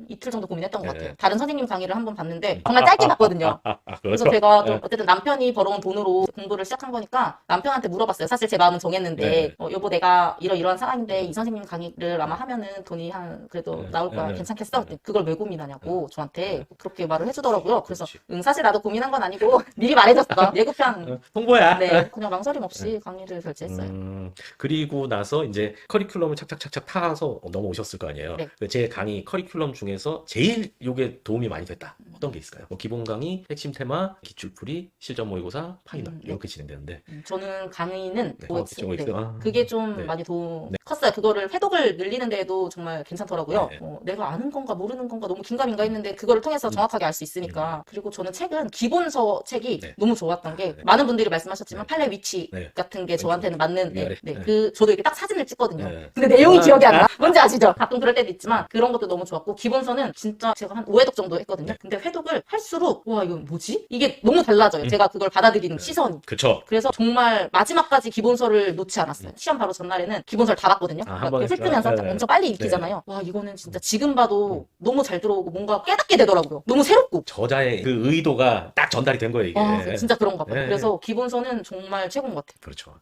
이틀 정도 고민했던 것 네. 같아요. 다른 선생님 강의를 한번 봤는데 정말 짧게 봤거든요. 그래서 제가 또 네. 어쨌든 남편이 벌어온 돈으로 공부를 시작한 거니까 남편한테 물어봤어요. 사실 제 마음은 정했는데 네. 여보 내가 이러이러한 상황인데 이 선생님 강의를 아마 하면은 돈이 한 그래도 네. 나올 거야. 네. 괜찮겠어? 그랬더니 그걸 왜 고민하냐고 저한테 그렇게 말을 해주더라고요. 그래서 그렇지. 응 사실 나도 고민한 건 아니고 미리 말해줬어. 예고편 홍보야. 네 그냥 망설임 없이 강의를 결제했어요. 그리고 나서 이제 커리큘럼을 착착착착 타서 넘어오셨을 거 아니에요. 네. 제 강의 커리큘럼 중에서 제일 요게 도움이 많이 됐다. 어떤 게 있을까요? 뭐 기본 강의, 핵심 테마, 기출풀이, 실전 모의고사, 파이널 네. 이렇게 진행되는데 저는 강의는 네. OX, OX. 네. 아. 그게 좀 네. 많이 도움 네. 컸어요. 그거를 회독을 늘리는 데에도 정말 괜찮더라고요. 네. 내가 아는 건가 모르는 건가 너무 긴가민가 했는데 그거를 통해서 정확하게 알 수 있으니까. 그리고 저는 책은 기본서 책이 네. 너무 좋았던 게 네. 많은 분들이 말씀하셨지만 네. 판례 위치 네. 같은 게 저한테는 맞는 위아래. 네. 네. 저도 이렇게 딱 사진을 찍거든요. 네. 근데 내용이 아. 기억이 안 나. 뭔지 아시죠? 가끔 그럴 때도 있지만 그런 것도 너무 좋았고 기본서는 진짜 제가 한 5회독 정도 했거든요. 네. 근데 회독을 할수록 와 이거 뭐지? 이게 너무 달라져요. 제가 그걸 받아들이는 시선이. 그쵸. 그래서 정말 마지막까지 기본서를 놓지 않았어요. 시험 바로 전날에는 기본서를 다 봤거든요. 아, 한 번에 훑으면서 네. 엄청 빨리 익히잖아요. 와 이거는 진짜 지금 봐도 너무 잘 들어오고 뭔가 깨닫게 되더라고요. 너무 새롭고. 저자의 그 의도가 딱 전달이 된 거예요, 이게. 와 진짜 그런가 봐요. 네. 그래서 기본서는 정말 최고인 것 같아요. 그렇죠.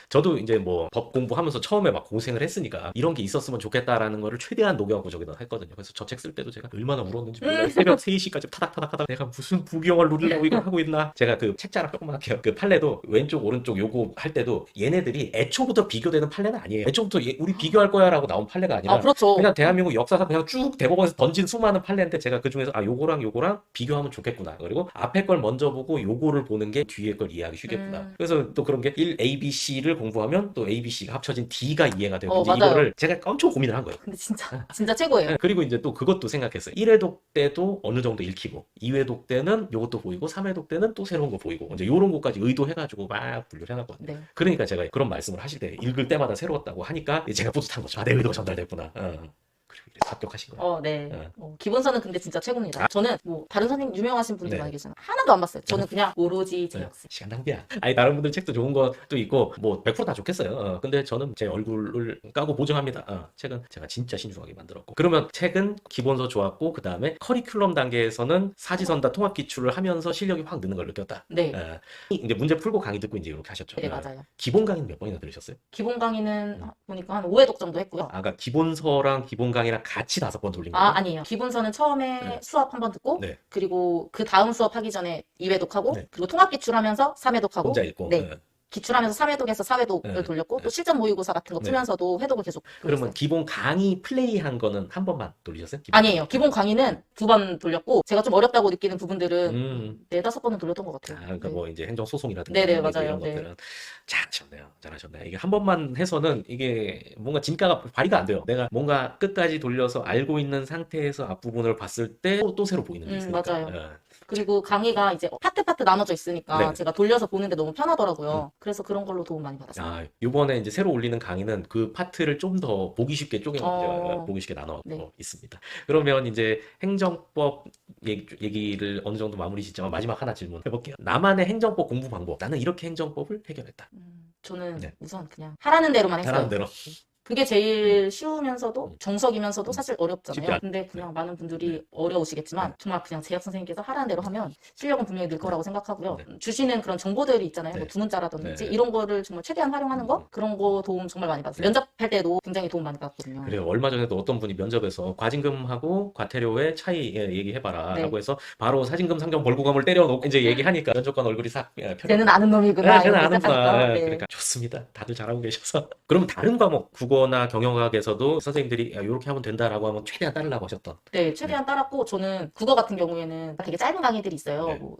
저도 이제 뭐 법 공부하면서 처음에 막 고생을 했으니까 이런 게 있었으면 좋겠다라는 거를 최대한 녹여갖고 저기다 했거든요. 그래서 저 책 쓸 때도 제가 얼마나 울었는지 몰라요. 새벽 3시까지 타닥타닥 하다가 내가 무슨 부경을 누리려고 이걸 하고 있나. 제가 그 책자랑 조금만 할게요. 그 판례도 왼쪽 오른쪽 요거 할 때도 얘네들이 애초부터 비교되는 판례는 아니에요. 애초부터 우리 비교할 거야 라고 나온 판례가 아니라 아 그렇죠. 그냥 대한민국 역사상 그냥 쭉 대법원에서 던진 수많은 판례인데 제가 그 중에서 요거랑 비교하면 좋겠구나. 그리고 앞에 걸 먼저 보고 요거를 보는 게 뒤에 걸 이해하기 쉽겠구나. 그래서 또 그런 게 1 A, B, C를 공부하면 또 A, B, C가 합쳐진 D가 이해가 되고 이제 맞아요. 이거를 제가 엄청 고민을 한 거예요. 근데 진짜 최고예요. 그리고 이제 또 그것도 생각했어요. 1회독 때도 어느 정도 읽히고 2회독 때는 요것도 보이고 3회독 때는 또 새로운 거 보이고 이제 요런 것까지 의도해가지고 막 분류를 해놨거든요. 네. 그러니까 제가 그런 말씀을 하실 때 읽을 때마다 새로웠다고 하니까 제가 뿌듯한 거죠. 내 의도가 전달됐구나. 그리고 이제 합격하신 거예요. 네. 네. 기본서는 근데 진짜 최고입니다. 저는 뭐 다른 선생님 유명하신 분들 네. 많이 계시잖아요. 하나도 안 봤어요. 저는 그냥 오로지 제 학생. 시간 낭비야. 아니 다른 분들 책도 좋은 것도 있고 뭐 100% 다 좋겠어요. 근데 저는 제 얼굴을 까고 보증합니다. 책은 제가 진짜 신중하게 만들었고. 그러면 책은 기본서 좋았고 그 다음에 커리큘럼 단계에서는 사지선다 통합 기출을 하면서 실력이 확 느는 걸 느꼈다. 네. 이제 문제 풀고 강의 듣고 이제 이렇게 하셨죠. 네, 맞아요. 기본 강의는 몇 번이나 들으셨어요? 기본 강의는 보니까 한 5회독 정도 했고요. 그러니까 기본서랑 기본 강의랑 같이 5번 돌린 거예요. 아니에요. 기본서는 처음에 네. 수업 한 번 듣고, 네. 그리고 그 다음 수업 하기 전에 2회독하고, 네. 그리고 통합 기출하면서 3회독하고, 혼자 읽고. 네. 기출하면서 3회독에서 4회독을 네. 돌렸고, 네. 또 실전 모의고사 같은 거 네. 풀면서도 회독을 계속 그러면 돌렸어요. 기본 강의 플레이한 거는 한 번만 돌리셨어요? 기본 아니에요. 기본 강의는 2번 돌렸고, 제가 좀 어렵다고 느끼는 부분들은 음. 4-5번은 돌렸던 것 같아요. 그러니까 네. 뭐 이제 행정 소송이라든가 네네, 이런 맞아요. 네. 것들은 잘하셨네요. 이게 한 번만 해서는 이게 뭔가 진가가 발휘가 안 돼요. 내가 뭔가 끝까지 돌려서 알고 있는 상태에서 앞부분을 봤을 때 또 새로 보이는 게 있으니까. 맞아요. 그리고 강의가 이제 파트 나눠져 있으니까 네. 제가 돌려서 보는데 너무 편하더라고요. 그래서 그런 걸로 도움 많이 받았어요. 아, 요번에 이제 새로 올리는 강의는 그 파트를 좀 더 보기 쉽게 보기 쉽게 나눠 네. 있습니다. 그러면 이제 행정법 얘기를 어느 정도 마무리 짓지만 마지막 하나 질문 해볼게요. 나만의 행정법 공부 방법. 나는 이렇게 행정법을 해결했다. 저는 네. 우선 그냥 하라는 대로만 했어요. 하라는 대로. 그게 제일 쉬우면서도 정석이면서도 사실 쉽지 어렵잖아요. 않- 근데 그냥 많은 분들이 어려우시겠지만 정말 그냥 재학 선생님께서 하라는 대로 하면 실력은 분명히 늘 거라고 생각하고요. 주시는 그런 정보들이 있잖아요. 뭐 두문자라든지 이런 거를 정말 최대한 활용하는 거 그런 거 도움 정말 많이 받았어요. 면접할 때도 굉장히 도움 많이 받았거든요. 그래요. 얼마 전에도 어떤 분이 면접에서 과징금하고 과태료의 차이 얘기해봐라 라고 해서 바로 사징금 상정 벌고감을 때려놓고 이제 얘기하니까 면접관 얼굴이 싹 쟤는 아는 놈이구나. 쟤는 이렇게 아는구나. 생각하니까. 네. 그러니까 좋습니다. 다들 잘하고 계셔서. 그럼 다른 과목, 국어나 경영학에서도 선생님들이 이렇게 하면 된다라고 하면 최대한 따르려고 하셨던. 네, 최대한 따랐고 저는 국어 같은 경우에는 되게 짧은 강의들이 있어요. 네. 뭐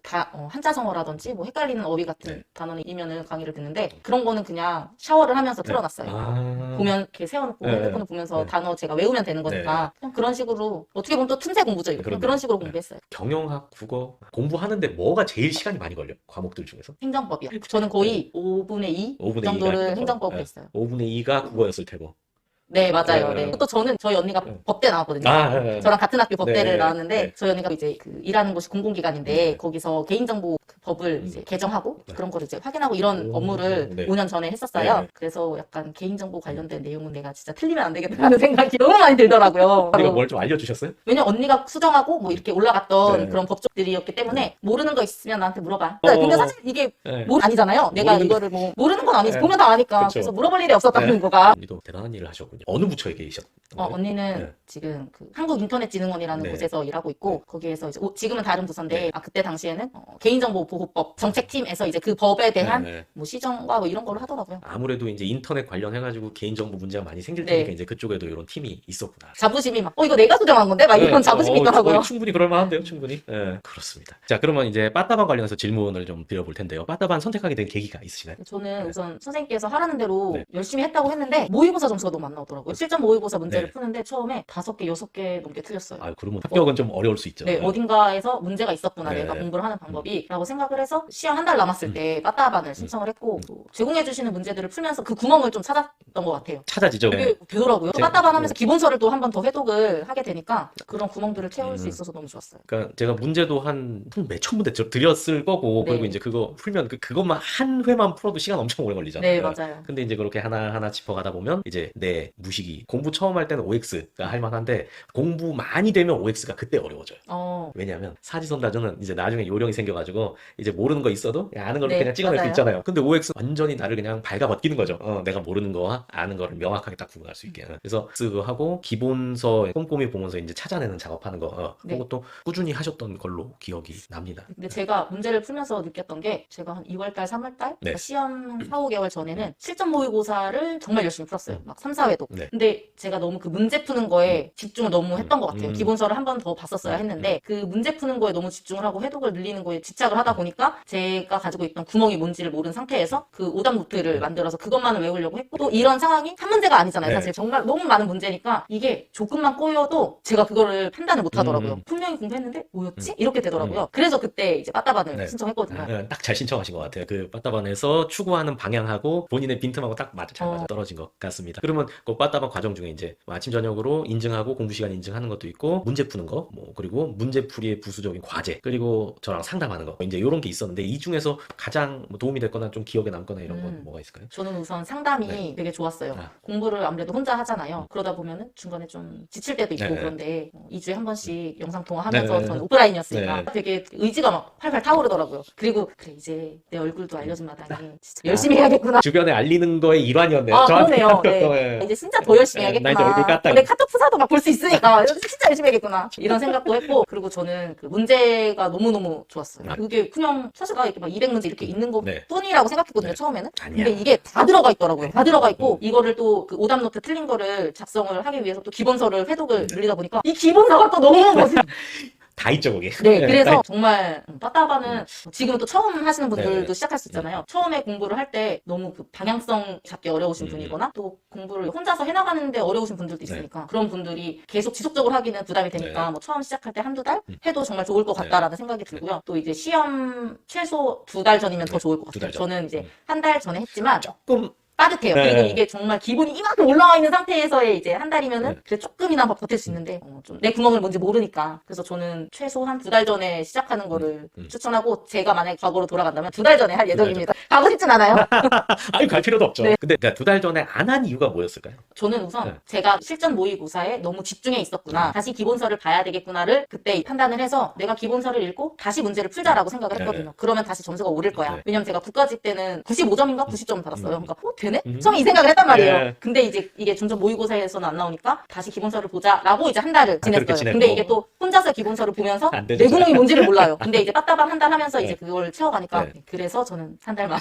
한자성어라든지 뭐 헷갈리는 어휘 같은 단어이면은 강의를 듣는데 그런 거는 그냥 샤워를 하면서 틀어놨어요. 보면 이렇게 세워놓고 핸드폰을 보면서 단어 제가 외우면 되는 거니까 그냥 그런 식으로 어떻게 보면 또 틈새 공부죠. 이거. 그런 식으로 공부했어요. 경영학, 국어 공부하는데 뭐가 제일 시간이 많이 걸려? 과목들 중에서? 행정법이요. 저는 거의 5분의 2 5분의 정도를 행정법을 했어요. 5분의 2가 국어였을 테고. 네, 맞아요. 네. 또 저는 저희 언니가 법대 나왔거든요. 네. 저랑 같은 학교 법대를 네. 나왔는데 네. 저희 언니가 이제 그 일하는 곳이 공공기관인데 거기서 개인정보 그 법을 이제 개정하고 그런 거를 이제 확인하고 이런 업무를 5년 전에 했었어요. 네. 그래서 약간 개인정보 관련된 내용은 내가 진짜 틀리면 안 되겠다는 생각이 너무 많이 들더라고요. 언니가 뭘 좀 알려주셨어요? 왜냐면 언니가 수정하고 뭐 이렇게 올라갔던 네. 그런 법조들이었기 때문에 모르는 거 있으면 나한테 물어봐. 근데 사실 이게 네. 아니잖아요. 내가 모르는 이거를 뭐 모르는 건 아니지. 네. 보면 다 아니까. 그쵸. 그래서 물어볼 일이 없었다는 네. 거가. 언니도 대단한 일을 하셨군요. 어느 부처에 계셨던 거예요? 언니는 네. 지금 그 한국인터넷진흥원이라는 네. 곳에서 일하고 있고 거기에서 이제 지금은 다른 부서인데 그때 당시에는 개인정보보호법 정책팀에서 이제 그 법에 대한 네. 뭐 시정과 뭐 이런 거를 하더라고요. 아무래도 이제 인터넷 관련해가지고 개인정보 문제가 많이 생길 네. 테니까 이제 그쪽에도 이런 팀이 있었구나. 자부심이 막 이거 내가 수정한 건데 막 이런 자부심이 있더라고요. 충분히 그럴만한데요, 충분히. 네, 그렇습니다. 자, 그러면 이제 빠따반 관련해서 질문을 좀 드려볼 텐데요. 빠따반 선택하게 된 계기가 있으시나요? 저는 우선 선생님께서 하라는 대로 네. 열심히 했다고 했는데 모의고사 점수가 너무 안 나오더라고요. 실전 모의고사 문제를 네. 푸는데 처음에 5개, 6개 넘게 틀렸어요. 아, 그러면 합격은 좀 어려울 수 있죠. 네, 어딘가에서 문제가 있었구나. 네. 내가 공부를 하는 방법이. 라고 생각을 해서 시험 한 달 남았을 때 빠따반을 신청을 했고 또 제공해주시는 문제들을 풀면서 그 구멍을 좀 찾았던 것 같아요. 찾아지죠. 그게 되더라고요. 네. 빠따반 하면서 기본서를 또 한 번 더 회독을 하게 되니까 그런 구멍들을 채울 수 있어서 너무 좋았어요. 그러니까 제가 문제도 한 몇천 문제 드렸을 거고 네. 그리고 이제 그거 풀면 그것만 한 회만 풀어도 시간 엄청 오래 걸리잖아요. 네, 맞아요. 근데 이제 그렇게 하나하나 짚어가다 보면 이제 내 무식이 공부 처음 할 때는 OX가 할 만한데 공부 많이 되면 OX가 그때 어려워져요. 왜냐하면 사지선다조는 이제 나중에 요령이 생겨가지고 이제 모르는 거 있어도 아는 걸로 네, 그냥 찍어낼 수 맞아요. 있잖아요. 근데 OX 완전히 나를 그냥 발가벗기는 거죠. 내가 모르는 거와 아는 거를 명확하게 딱 구분할 수 있게. 그래서 그거 하고 기본서 꼼꼼히 보면서 이제 찾아내는 작업하는 거 네. 그것도 꾸준히 하셨던 걸로 기억이 납니다. 근데 제가 문제를 풀면서 느꼈던 게 제가 한 2월달, 3월달 네. 시험 한 4, 5개월 전에는 실전 모의고사를 정말 열심히 풀었어요. 막 3, 4회도. 네. 근데 제가 너무 그 문제 푸는 거에 집중을 너무 했던 것 같아요. 음. 기본서를 한 번 더 봤었어야 했는데 그 문제 푸는 거에 너무 집중을 하고 회독을 늘리는 거에 집착을 하다 보니까 제가 가지고 있던 구멍이 뭔지를 모르는 상태에서 그 오답 노트를 만들어서 그것만을 외우려고 했고 또 이런 상황이 한 문제가 아니잖아요. 네. 사실 정말 너무 많은 문제니까 이게 조금만 꼬여도 제가 그거를 판단을 못 하더라고요. 분명히 공부했는데 뭐였지? 이렇게 되더라고요. 그래서 그때 이제 빠따반을 네. 신청했거든요. 딱 잘 신청하신 것 같아요. 그 빠따반에서 추구하는 방향하고 본인의 빈틈하고 딱 잘 맞아 떨어진 것 같습니다. 그러면 그 빠따반 과정 중에 이제 아침 저녁으로 인증하고 공부 시간 인증하는 것도 있고 문제 푸는 거, 뭐 그리고 문제풀이의 부수적인 과제, 그리고 저랑 상담하는 거 이제 이런 게 있었는데 이 중에서 가장 뭐 도움이 됐거나 좀 기억에 남거나 이런 건 뭐가 있을까요? 저는 우선 상담이 네. 되게 좋았어요. 공부를 아무래도 혼자 하잖아요. 그러다 보면은 중간에 좀 지칠 때도 있고 네. 그런데 2주에 한 번씩 영상 통화하면서 네. 저는 오프라인이었으니까 네. 되게 의지가 막 팔팔 타오르더라고요. 그리고 그래 이제 내 얼굴도 알려준 마당에 진짜 열심히 해야겠구나. 주변에 알리는 거의 일환이었네요. 아, 저한테 그러네요. 하는 네. 것도, 이제 진짜 더 열심히 나 이제 해야겠구나. 얼굴 깠다. 내 카톡 프사도 막 볼 수 있으니까 진짜 열심히 해야겠구나. 이런 생각도 했고 그리고 저는 그 문제가 너무너무 좋았어요. 그게 그냥 사실 이렇게 막 200문제 이렇게 있는 것 네. 뿐이라고 생각했거든요. 네. 처음에는. 아니야. 근데 이게 다 들어가 있더라고요. 다 들어가 있고 이거를 또 그 오답 노트 틀린 거를 작성을 하기 위해서 또 기본서를 회독을 늘리다 보니까 이 기본서가 또 너무 멋있 다 있죠, 거기. 네, 그래서 정말 빠따바는 지금 또 처음 하시는 네. 분들도 시작할 수 있잖아요. 처음에 공부를 할 때 너무 그 방향성 잡기 어려우신 분이거나 또 공부를 혼자서 해나가는데 어려우신 분들도 있으니까 그런 분들이 계속 지속적으로 하기는 부담이 되니까 네. 뭐 처음 시작할 때 한두 달 해도 정말 좋을 것 같다라는 생각이 들고요. 또 이제 시험 최소 2달 전이면 더 좋을 것 두 같아요. 달 전. 저는 이제 한 달 전에 했지만 조금 빠듯해요. 네. 그리고 이게 정말 기분이 이만큼 올라와 있는 상태에서의 이제 한 달이면은 네. 그래 조금이나마 버틸 수 있는데 좀 내 구멍을 뭔지 모르니까 그래서 저는 최소한 2달 전에 시작하는 거를 추천하고 제가 만약에 과거로 돌아간다면 2달 전에 할 예정입니다. 가고 싶진 않아요. 아니 갈 필요도 없죠. 네. 근데 그러니까 2달 전에 안 한 이유가 뭐였을까요? 저는 우선 네. 제가 실전 모의고사에 너무 집중해 있었구나. 다시 기본서를 봐야 되겠구나를 그때 판단을 해서 내가 기본서를 읽고 다시 문제를 풀자라고 생각을 했거든요. 네. 그러면 다시 점수가 오를 거야. 네. 왜냐면 제가 국가직 때는 95점인가 90점 받았어요. 그러니까 되네? 음. 처음에 이 생각을 했단 말이에요. 네. 근데 이제 이게 점점 모의고사에서는 안 나오니까 다시 기본서를 보자라고 이제 한 달을 그렇게 지냈어요. 지냈고. 근데 이게 또 혼자서 기본서를 보면서 안 되죠. 내 구멍이 뭔지를 몰라요. 근데 이제 빠따방 한 달 하면서 네. 이제 그걸 채워가니까 네. 그래서 저는 한 달만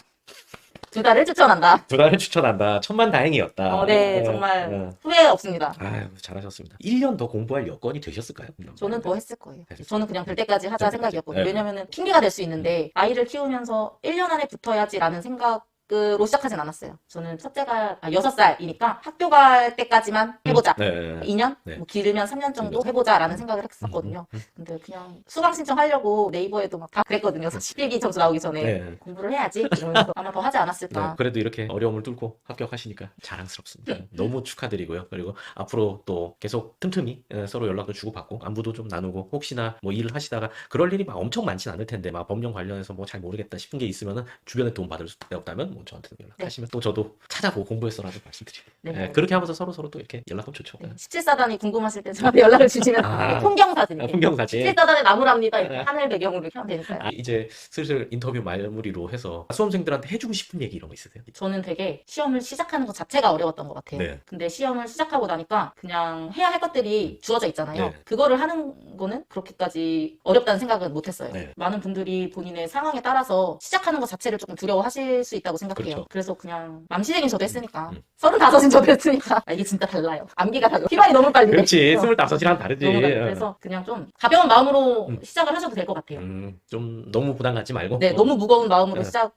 2달을 추천한다. 2달을 추천한다. 천만다행이었다. 네, 정말 후회 없습니다. 아유, 잘하셨습니다. 1년 더 공부할 여건이 되셨을까요? 저는 더 했을 거예요. 했을 저는 그냥 될 때까지 하자 될 때까지. 생각이었거든요. 네. 왜냐면은 핑계가 될 수 있는데 아이를 키우면서 1년 안에 붙어야지라는 생각으로 시작하진 않았어요. 저는 첫째가 6살이니까 학교 갈 때까지만 해보자. 네. 2년? 네. 뭐 길으면 3년 정도 해보자라는 생각을 했었거든요. 근데 그냥 수강 신청하려고 네이버에도 막 다 그랬거든요. 사실 필기 점수 나오기 전에 네. 공부를 해야지. 이러면서 아마 더 하지 않았을까. 네, 그래도 이렇게 어려움을 뚫고 합격하시니까 자랑스럽습니다. 너무 축하드리고요. 그리고 앞으로 또 계속 틈틈이 서로 연락도 주고받고 안부도 좀 나누고 혹시나 뭐 일을 하시다가 그럴 일이 막 엄청 많진 않을 텐데 막 법령 관련해서 뭐 잘 모르겠다 싶은 게 있으면은 주변에 도움 받을 수 없다면 뭐 저한테 연락하시면 또 저도 찾아보고 공부해서라도 말씀드릴게요. 네. 네, 그렇게 하면서 서로 또 이렇게 연락하면 좋죠. 17사단이 궁금하실 때 저한테 연락을 주시면 풍경 사진. 풍경 사진. 17사단의 나무랍니다. 이렇게 네. 하늘 배경으로 이렇게 하면 되니까요. 이제 슬슬 인터뷰 마무리로 해서 수험생들한테 해주고 싶은 얘기 이런 거 있으세요? 저는 되게 시험을 시작하는 것 자체가 어려웠던 것 같아요. 네. 근데 시험을 시작하고 나니까 그냥 해야 할 것들이 주어져 있잖아요. 네. 그거를 하는 거는 그렇게까지 어렵다는 생각은 못했어요. 네. 많은 분들이 본인의 상황에 따라서 시작하는 것 자체를 조금 두려워하실 수 있다고 생각해요. 그렇죠. 그래서 그냥 mam시생인 저도 했으니까 35인 저도 했으니까 이게 진짜 달라요. 암기가 달라요. 피반이 너무 빨리 돼. 그렇지. 어. 25이랑 다르지. 너무 달라요. 그래서 그냥 좀 가벼운 마음으로 시작을 하셔도 될 것 같아요. 좀 너무 부담 갖지 말고. 네, 너무 무거운 마음으로 네. 시작을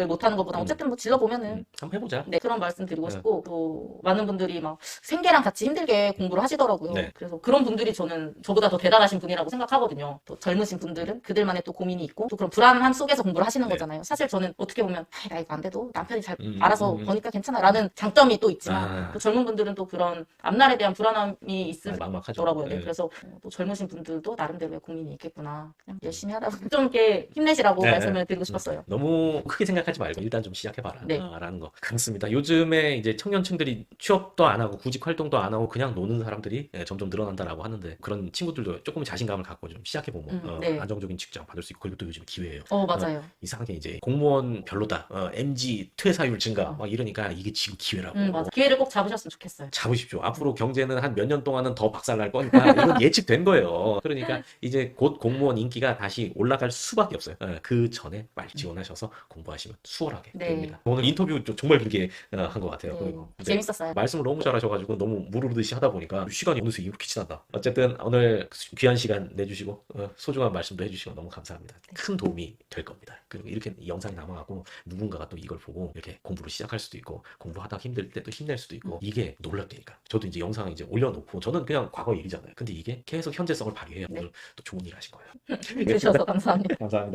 못하는 것보다 어쨌든 뭐 질러보면은 한번 해보자. 네, 그런 말씀 드리고 네. 싶고, 또, 많은 분들이 막 생계랑 같이 힘들게 공부를 하시더라고요. 네. 그래서 그런 분들이 저는 저보다 더 대단하신 분이라고 생각하거든요. 또 젊으신 분들은 그들만의 또 고민이 있고, 또 그런 불안함 속에서 공부를 하시는 네. 거잖아요. 사실 저는 어떻게 보면, 아이, 나 이거 안 돼도 남편이 잘 음, 알아서 버니까 괜찮아. 라는 장점이 또 있지만, 아. 또 젊은 분들은 또 그런 앞날에 대한 불안함이 막막하죠. 있더라고요. 네. 네. 그래서 또 젊으신 분들도 나름대로의 고민이 있겠구나. 그냥 열심히 하다 보면 좀 이렇게 힘내시라고 네. 말씀을 드리고 싶었어요. 너무 크게 생각하지 말고 일단 좀 시작해봐라. 네. 라는 거. 그렇습니다. 요즘에 이제 청년층들이 취업도 안 하고 구직 활동도 안 하고 그냥 노는 사람들이 점점 늘어난다라고 하는데 그런 친구들도 조금 자신감을 갖고 좀 시작해보면 네. 안정적인 직장 받을 수 있고 그리고 또 요즘 기회예요. 맞아요. 이상하게 이제 공무원 별로다. MG 퇴사율 증가 막 이러니까 이게 지금 기회라고. 맞아. 기회를 꼭 잡으셨으면 좋겠어요. 잡으십시오. 앞으로 경제는 한 몇 년 동안은 더 박살날 거니까 이건 예측된 거예요. 그러니까 이제 곧 공무원 인기가 다시 올라갈 수밖에 없어요. 그 전에 빨리 지원하셔서 공부하시면 수월하게 네. 됩니다. 오늘 인터뷰 정말 길게 한 것 같아요. 네. 그리고 재밌었어요. 말씀을 너무 잘하셔가지고 너무 무르르듯이 하다 보니까 시간이 어느새 이렇게 지난다. 어쨌든 오늘 귀한 시간 내주시고 소중한 말씀도 해주시고 너무 감사합니다. 큰 도움이 될 겁니다. 그리고 이렇게 이 영상이 남아가고 누군가가 또 이걸 보고 이렇게 공부를 시작할 수도 있고 공부하다가 힘들 때 또 힘낼 수도 있고 이게 놀랍다니까. 저도 이제 영상 이제 올려놓고 저는 그냥 과거 얘기잖아요. 근데 이게 계속 현재성을 발휘해요. 네. 오늘 또 좋은 일 하신 거예요. 해주셔서 감사합니다. 감사합니다.